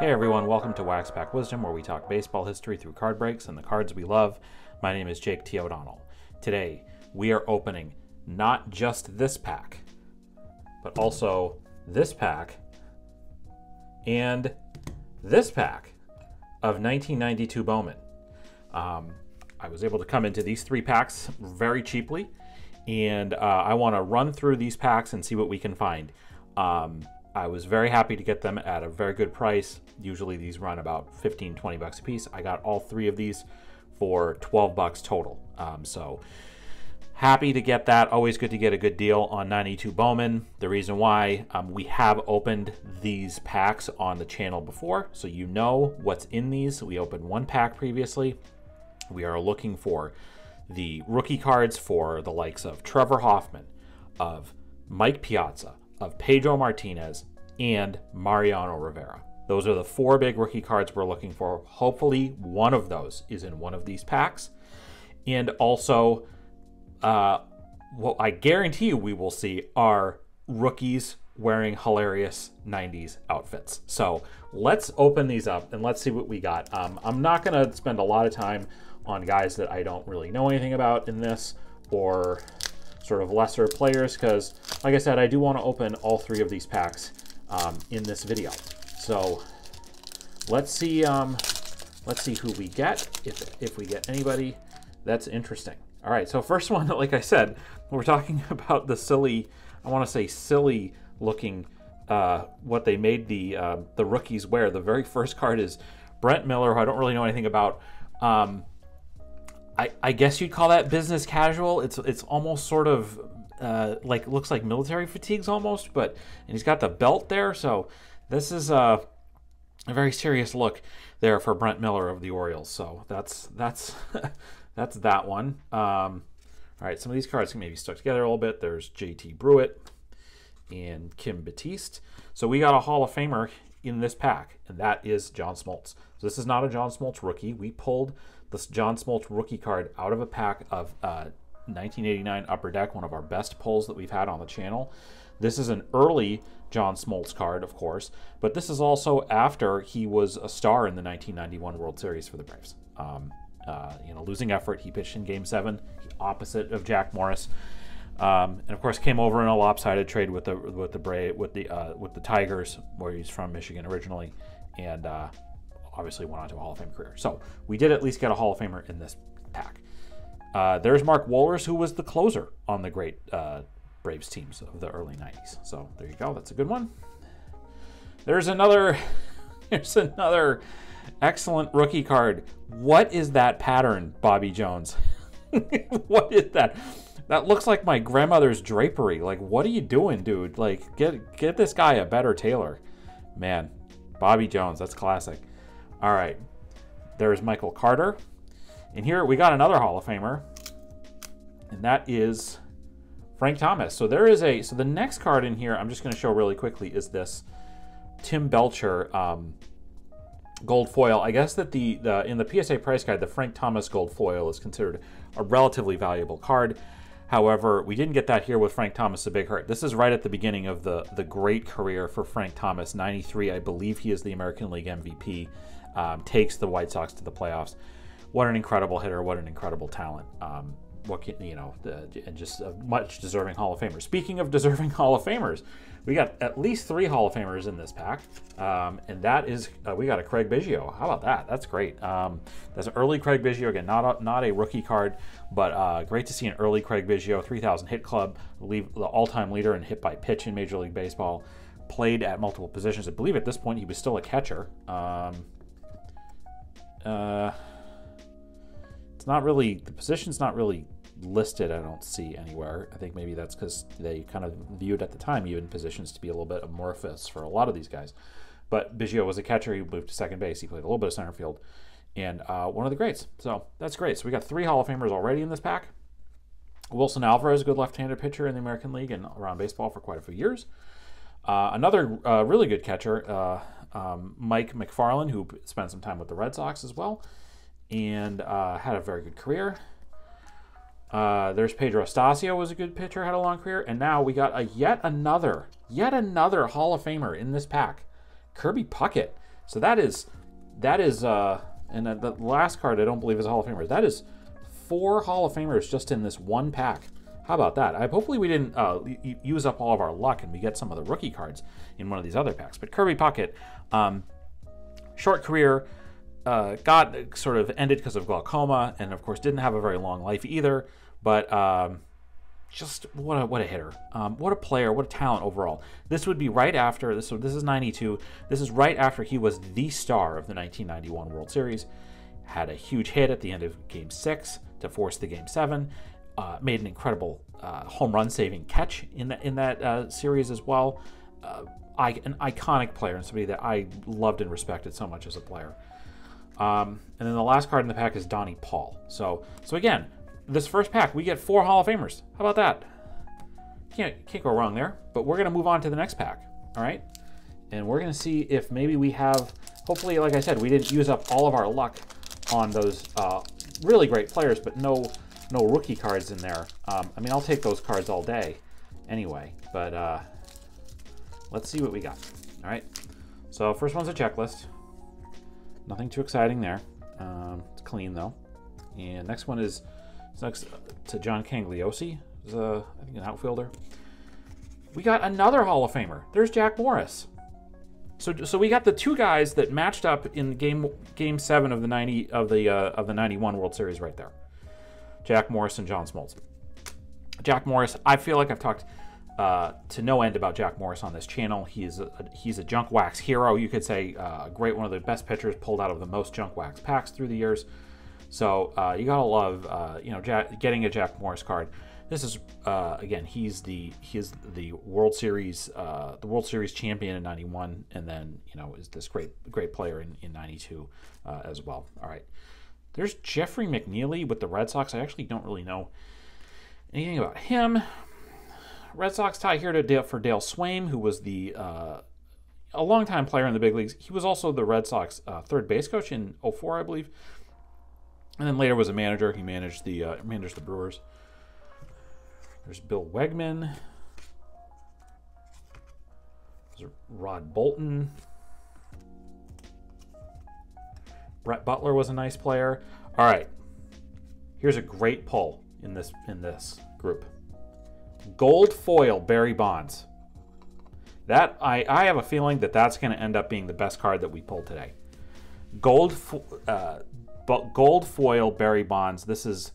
Hey everyone, welcome to Wax Pack Wisdom, where we talk baseball history through card breaks and the cards we love. My name is Jake T. O'Donnell. Today, we are opening not just this pack, but also this pack and this pack of 1992 Bowman. I was able to come into these three packs very cheaply, and I want to run through these packs and see what we can find. I was very happy to get them at a very good price. Usually these run about 15, 20 bucks a piece. I got all three of these for 12 bucks total. So happy to get that. Always good to get a good deal on 92 Bowman. The reason why, we have opened these packs on the channel before, so you know what's in these. We opened one pack previously. We are looking for the rookie cards for the likes of Trevor Hoffman, of Mike Piazza, of Pedro Martinez, and Mariano Rivera. Those are the four big rookie cards we're looking for. Hopefully one of those is in one of these packs. And also, what I guarantee you we will see are rookies wearing hilarious 90s outfits. So let's open these up and let's see what we got. I'm not going to spend a lot of time on guys that I don't really know anything about in this, or sort of lesser players, because like I said, I do want to open all three of these packs in this video. So let's see who we get, if we get anybody that's interesting. All right, so first one, like I said, we're talking about the silly, I want to say silly looking, what they made the rookies wear. The very first card is Brent Miller, who I don't really know anything about. I guess you'd call that business casual. It's almost sort of like, looks like military fatigues almost, and he's got the belt there. So this is a very serious look there for Brent Miller of the Orioles. So that's that's that one. All right, some of these cards can maybe stuck together a little bit. There's JT Brewitt and Kim Batiste. So we got a Hall of Famer in this pack, and that is John Smoltz. So this is not a John Smoltz rookie. We pulled this John Smoltz rookie card out of a pack of 1989 Upper Deck, one of our best pulls that we've had on the channel. This is an early John Smoltz card, of course, but this is also after he was a star in the 1991 World Series for the Braves. Losing effort, he pitched in Game 7, opposite of Jack Morris, and of course came over in a lopsided trade with the Tigers, where he's from Michigan originally, and obviously went on to a Hall of Fame career. So we did at least get a Hall of Famer in this pack. There's Mark Wohlers, who was the closer on the great Braves teams of the early 90s. So there you go. That's a good one. There's another excellent rookie card. What is that pattern, Bobby Jones? What is that? That looks like my grandmother's drapery. Like, what are you doing, dude? Like, get this guy a better tailor. Man, Bobby Jones, that's classic. All right, there's Michael Carter. And here we got another Hall of Famer, and that is Frank Thomas. So so the next card in here, I'm just going to show really quickly, is this Tim Belcher gold foil. I guess that in the PSA price guide, the Frank Thomas gold foil is considered a relatively valuable card. However, we didn't get that here with Frank Thomas, a big hurt. This is right at the beginning of the great career for Frank Thomas. 93, I believe he is the American League MVP. Takes the White Sox to the playoffs. What an incredible hitter! What an incredible talent! And just a much deserving Hall of Famer. Speaking of deserving Hall of Famers, we got at least 3 Hall of Famers in this pack, and that is we got a Craig Biggio. How about that? That's great. That's an early Craig Biggio, again, not a rookie card, but great to see an early Craig Biggio. 3,000 hit club, the all-time leader in hit by pitch in Major League Baseball. Played at multiple positions. I believe at this point he was still a catcher. It's not really, the position's not really listed, I don't see anywhere. I think maybe that's because they kind of viewed at the time even positions to be a little bit amorphous for a lot of these guys. But Biggio was a catcher. He moved to second base. He played a little bit of center field, and one of the greats. So that's great. So we got 3 Hall of Famers already in this pack. Wilson Alvarez, a good left-handed pitcher in the American League and around baseball for quite a few years. Another really good catcher, Mike McFarland, who spent some time with the Red Sox as well, and had a very good career. There's Pedro Astacio, was a good pitcher, had a long career, and now we got yet another Hall of Famer in this pack, Kirby Puckett. So that is, and the last card I don't believe is a Hall of Famer. That is 4 Hall of Famers just in this one pack. How about that? Hopefully we didn't use up all of our luck and we get some of the rookie cards in one of these other packs. But Kirby Puckett, short career, got sort of ended because of glaucoma, and of course didn't have a very long life either. But just what a hitter, what a player, what a talent overall. This would be right after this. So this is 92. This is right after he was the star of the 1991 World Series. Had a huge hit at the end of Game 6 to force the Game 7. Made an incredible home run saving catch in that series as well. An iconic player and somebody that I loved and respected so much as a player. And then the last card in the pack is Donnie Paul. So again, this first pack, we get 4 Hall of Famers. How about that? Can't go wrong there. But we're going to move on to the next pack, all right? And we're going to see if maybe we have, hopefully, like I said, we didn't use up all of our luck on those really great players, but no rookie cards in there. I mean, I'll take those cards all day anyway, but let's see what we got, all right? So first one's a checklist. Nothing too exciting there. It's clean, though. And next one is next to John Cangliosi, who's I think an outfielder. We got another Hall of Famer. There's Jack Morris. So we got the 2 guys that matched up in game 7 of the 91 World Series right there. Jack Morris and John Smoltz. Jack Morris, I feel like I've talked to no end about Jack Morris on this channel. He's a junk wax hero, you could say. Great, one of the best pitchers pulled out of the most junk wax packs through the years. So you gotta love getting a Jack Morris card. This is again, he's the World Series champion in '91, and then is this great player in '92 as well. All right, there's Jeffrey McNeely with the Red Sox. I actually don't really know anything about him. Red Sox tie here for Dale Swaim, who was a longtime player in the big leagues. He was also the Red Sox third base coach in '04, I believe, and then later was a manager. He managed the Brewers. There's Bill Wegman. There's Rod Bolton. Brett Butler was a nice player. All right, here's a great pull in this group. Gold foil Barry Bonds. That I have a feeling that's going to end up being the best card that we pulled today. Gold foil Barry Bonds. This is,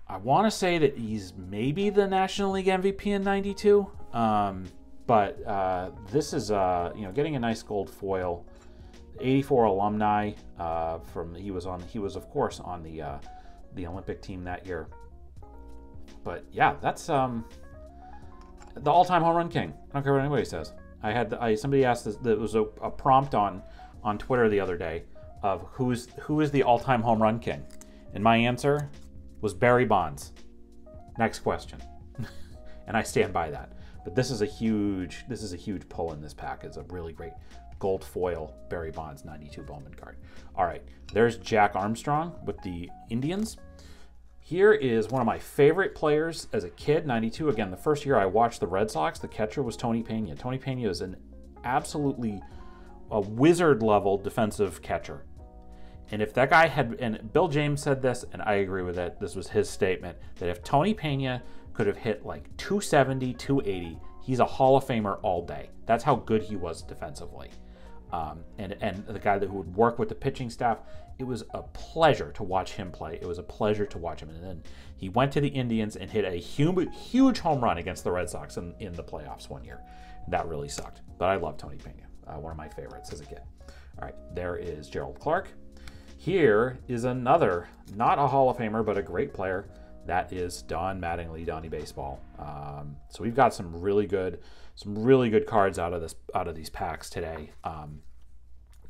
I want to say that he's maybe the National League MVP in '92, but this is getting a nice gold foil. '84 alumni he was of course on the Olympic team that year. But yeah, that's the all-time home run king. I don't care what anybody says. Somebody asked this. There was a prompt on Twitter the other day of who is the all-time home run king, and my answer was Barry Bonds. Next question, and I stand by that. But this is a huge pull in this pack. It's a really great gold foil Barry Bonds '92 Bowman card. All right, there's Jack Armstrong with the Indians. Here is one of my favorite players as a kid, '92. Again, the first year I watched the Red Sox, the catcher was Tony Pena. Tony Pena is an absolutely wizard-level defensive catcher. And if that guy and Bill James said this, and I agree with it, this was his statement, that if Tony Pena could have hit like 270, 280, he's a Hall of Famer all day. That's how good he was defensively. And the guy who would work with the pitching staff, it was a pleasure to watch him play. It was a pleasure to watch him. And then he went to the Indians and hit a huge home run against the Red Sox in the playoffs one year. That really sucked. But I love Tony Pena, one of my favorites as a kid. All right, there is Gerald Clark. Here is another, not a Hall of Famer, but a great player. That is Don Mattingly, Donnie Baseball. So we've got some really good cards out of these packs today.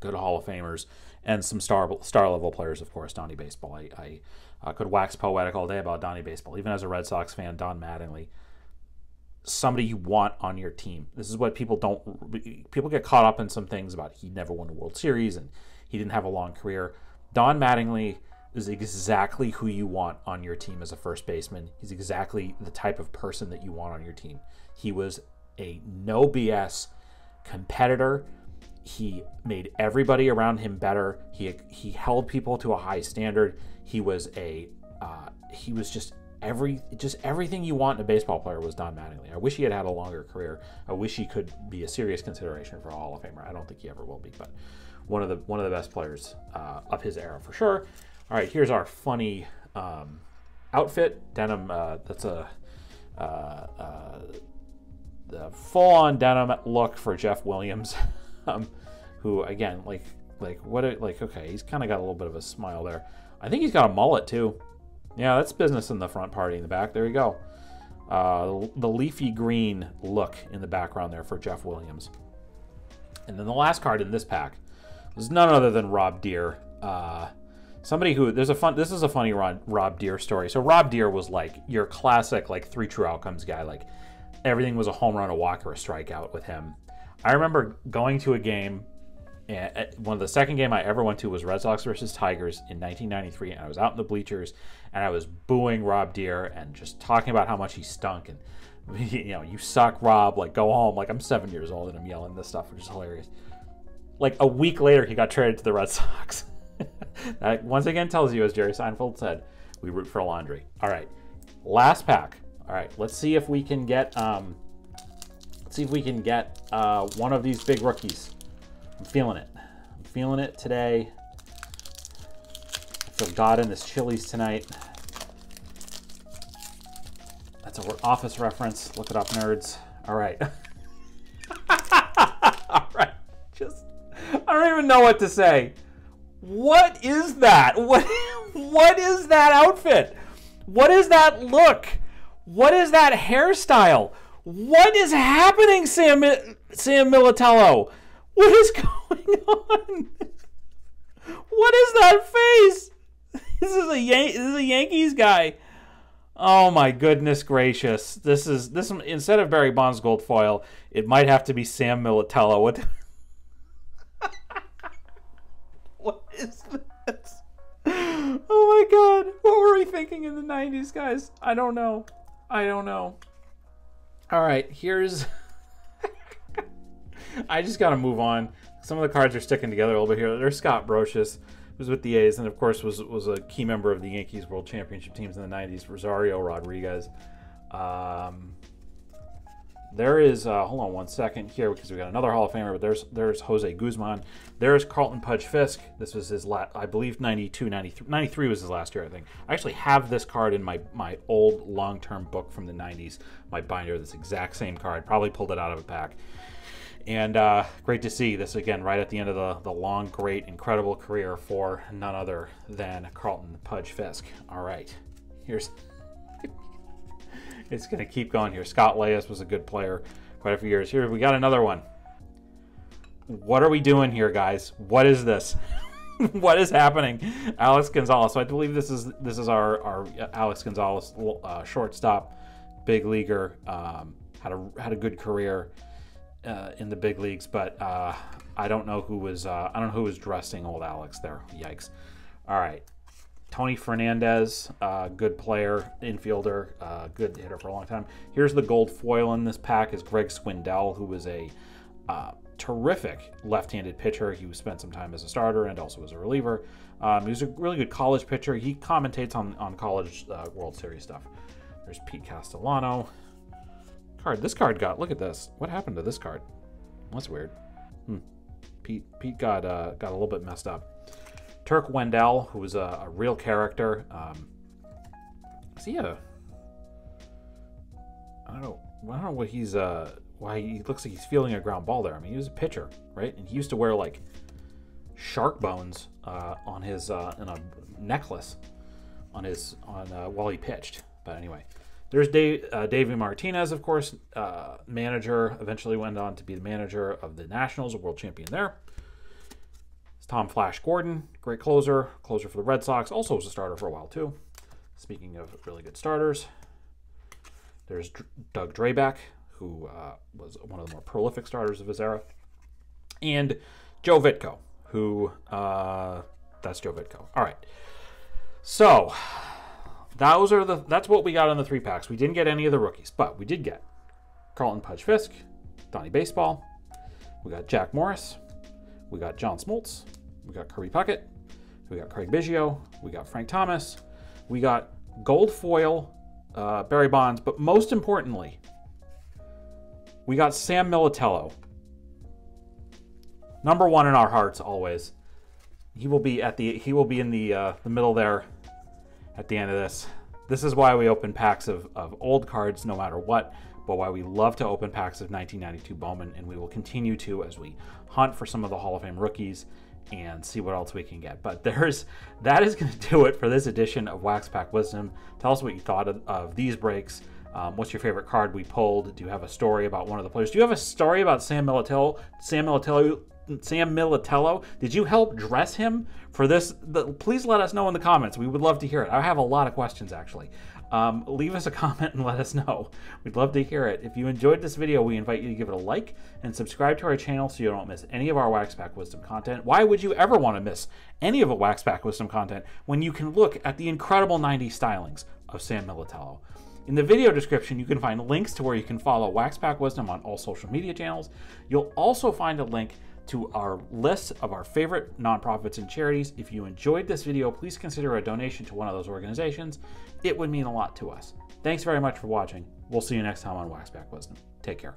Good Hall of Famers and some star level players, of course. Donnie Baseball. I could wax poetic all day about Donnie Baseball. Even as a Red Sox fan, Don Mattingly, somebody you want on your team. This is what people get caught up in some things about. He never won a World Series and he didn't have a long career. Don Mattingly is exactly who you want on your team as a first baseman. He's exactly the type of person that you want on your team. He was a no BS competitor, He made everybody around him better. He held people to a high standard. He was just everything you want in a baseball player was Don Mattingly. I wish he had a longer career. I wish he could be a serious consideration for a Hall of Famer. I don't think he ever will be, but one of the best players of his era for sure. All right, here's our funny outfit. Denim. That's a the full-on denim look for Jeff Williams, who again, okay, he's kind of got a little bit of a smile there. I think he's got a mullet too. Yeah, that's business in the front, party in the back. There you go. The leafy green look in the background there for Jeff Williams. And then the last card in this pack was none other than Rob Deere. Somebody who this is a funny Rob Deere story. So Rob Deere was like your classic like 3 true outcomes guy. Like everything was a home run, a walk, or a strikeout with him. I remember going to a game. One of the second game I ever went to was Red Sox versus Tigers in 1993, and I was out in the bleachers and I was booing Rob Deere and just talking about how much he stunk and you suck, Rob, like go home. Like I'm 7 years old and I'm yelling this stuff, which is hilarious. Like a week later, he got traded to the Red Sox. That once again tells you, as Jerry Seinfeld said, we root for Laundry. All right, last pack. All right, let's see if we can get one of these big rookies. I'm feeling it. I'm feeling it today. I feel God in this Chili's tonight. That's an Office reference. Look it up, nerds. All right. All right. I don't even know what to say. What is that? What is that outfit? What is that look? What is that hairstyle? What is happening, Sam Militello? What is going on? What is that face? This is a Yankees guy. Oh my goodness gracious! This instead of Barry Bonds gold foil, it might have to be Sam Militello. What is this? Oh my God! What were we thinking in the '90s, guys? I don't know. All right, here's. I just got to move on. Some of the cards are sticking together a little bit here. There's Scott Brocious, who's with the A's, and of course was a key member of the Yankees World Championship teams in the '90s. Rosario Rodriguez. There is hold on one second here because we got another Hall of Famer. But there's Jose Guzman. There's Carlton Pudge Fisk. This was his last, I believe, 92, 93. 93 was his last year, I think. I actually have this card in my old long-term book from the '90s. My binder, this exact same card. Probably pulled it out of a pack. And great to see this again right at the end of the long, great, incredible career for none other than Carlton Pudge Fisk. All right, here's it's going to keep going here. Scott Leius was a good player quite a few years. Here we got another one. What are we doing here, guys? What is this? What is happening? Alex Gonzalez. So I believe this is our Alex Gonzalez shortstop, big leaguer. Had a good career in the big leagues, but I don't know who was dressing old Alex there. Yikes! All right, Tony Fernandez, good player, infielder, good hitter for a long time. Here's the gold foil in this pack is Greg Swindell, who was a terrific left-handed pitcher. He spent some time as a starter and also as a reliever. He was a really good college pitcher. He commentates on college World Series stuff. There's Pete Castellano. This card got, look at this. What happened to this card? That's weird. Pete got a little bit messed up. Turk Wendell, who was a real character. Is he I don't know what he's why he looks like he's fielding a ground ball there. I mean, he was a pitcher, right? And he used to wear like shark bones on his in a necklace on while he pitched. But anyway. There's Davey Martinez, of course, manager. Eventually went on to be the manager of the Nationals, a world champion there. It's Tom Flash Gordon, great closer for the Red Sox. Also was a starter for a while, too. Speaking of really good starters, there's Doug Drabek, who was one of the more prolific starters of his era. And Joe Vitko, who, that's Joe Vitko. All right. So... that's what we got on the 3 packs. We didn't get any of the rookies, but we did get Carlton Pudge Fisk, Donnie Baseball. We got Jack Morris. we got John Smoltz, we got Kirby Puckett, we got Craig Biggio, we got Frank Thomas, we got gold foil Barry Bonds, but most importantly, we got Sam Militello. Number one in our hearts always. He will be in the middle there at the end of this. This is why we open packs of old cards no matter what, but why we love to open packs of 1992 Bowman, and we will continue to as we hunt for some of the Hall of Fame rookies and see what else we can get. But that is going to do it for this edition of Wax Pack Wisdom. Tell us what you thought of these breaks. What's your favorite card we pulled? Do you have a story about one of the players? Do you have a story about Sam Militello? Did you help dress him for this? Please let us know in the comments. We would love to hear it. I have a lot of questions, actually. Leave us a comment and let us know. We'd love to hear it. If you enjoyed this video, we invite you to give it a like and subscribe to our channel so you don't miss any of our Wax Pack Wisdom content. Why would you ever want to miss any of the Wax Pack Wisdom content when you can look at the incredible 90s stylings of Sam Militello? In the video description, you can find links to where you can follow Wax Pack Wisdom on all social media channels. You'll also find a link to our list of our favorite nonprofits and charities. If you enjoyed this video, please consider a donation to one of those organizations. It would mean a lot to us. Thanks very much for watching. We'll see you next time on Wax Pack Wisdom. Take care.